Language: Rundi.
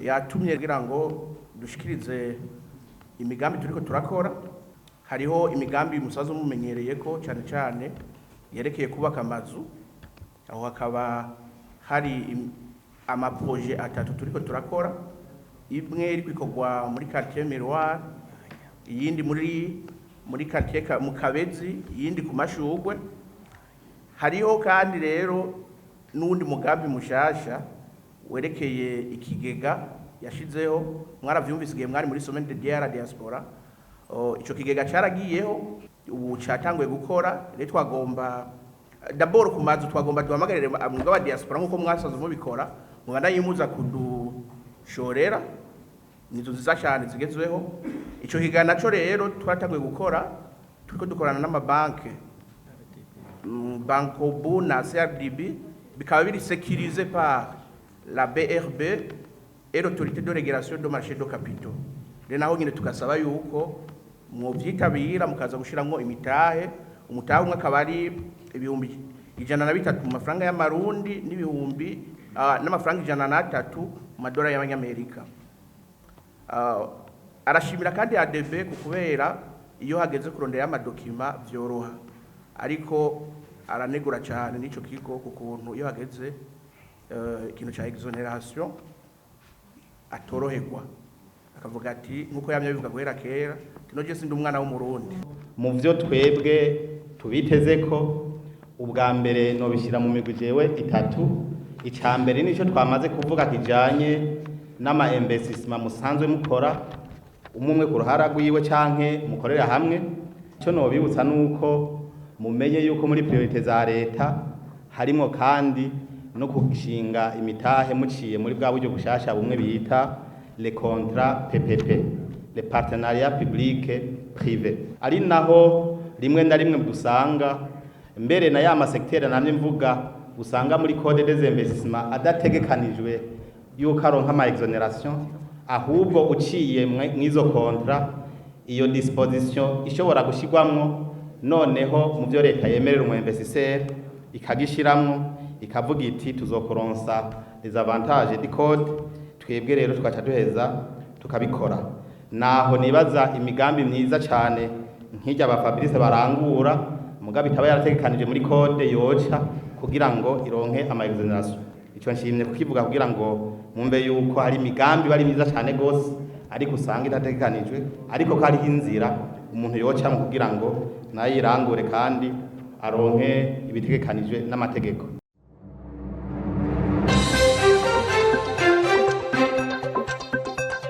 yatumye kugira ngo dushikirize imigambi turiko turakora. Hariho imigambi musazo mumenyereye ko cyane cyane yerekeye kubaka amazu, aho hakaba hari amaproje atatu turiko turakora. Imwe iri kwikorwa muri quartier Miroir, iyindi muri quartier mu Kabezi, iyindi ku Mashugwe. Hariho kandi rero n'undi mugambi mushasha werekeye ikigega yashizeho, mwaravyumvise igihe mwari muri semaine de diaspora. Ico kigega caragiyeho, ubu catanguye gukora. Rero twagomba d'abord ku mazu twagomba duhamagarire mwebwe aba diaspora nkuko mwasaze mubikora, muganda yimuza kudushorera nizo nziza cyane zigezweho. Ico kigega naco rero twatanguye gukora, turiko dukorana n'amabanke Bankobu na CRDB, bikaba biri sécurisé par la BRB et l'autorité de régulation de marché de capitaux. Rero naho nyine tugasaba yuko muvyitabira mukaza gushiramwo imitahe. Umutahe umwe akaba ari ibihumbi 103 mu mafaranga y'amarundi n'ibihumbi n'amafaranga 103 mu madolari y'abanyamerika. Arashimira kandi ADB kubera iyo hageze kurondera amadokima vyoroha, ariko aranegura cyane n'ico kigo kukuntu iyo hageze ikintu ca exoneration atoroherwa, akavuga ati nkuko yamye bivuga guhera kera, tinoje sindi umwana w'umurundi. Mu vyo twebwe tubitezeko, ubwa mbere no bishira mu migwi jewe itatu. Icambere nico twamaze kuvuga kijanye n'ama investissement musanzwe mukora umwe ku ruhara rwiwe canke mukorera hamwe. Ico no bibutsa nuko mumenye yuko muri priorite za leta harimo kandi no kugishinga imitahe muciye muri bwa buryo bushasha bumwe bita les contrats PPP, les partenariats publics privés, ari naho rimwe na rimwe dusanga mbere na ya masektere namye mvuga usanga muri code des investissements adategekanijwe yuko aronka ama exoneration, ahubwo uciye mwizo contrat iyo disposition ishobora gushigwamwo, noneho mu byo leta yemerera umu investisseur ikagishiramwo ikavuga iti tuzokoronsa les avantages du code, twebwe rero tukaca duheza tukabikora. Naho nibaza imigambi myiza cyane nk'ijya ba Fabrice barangura mugabe itaba yarategekanije muri code yoca kugira ngo ironke ama exoneration. Ico nshimye kukivuga kugira ngo mumbe yuko hari imigambi bari myiza cyane gose ariko usanga itategekanijwe, ariko ko hari inzira umuntu yoca mu kugira ngo nayirangure kandi aronke ibitegekanijwe n'amategeko.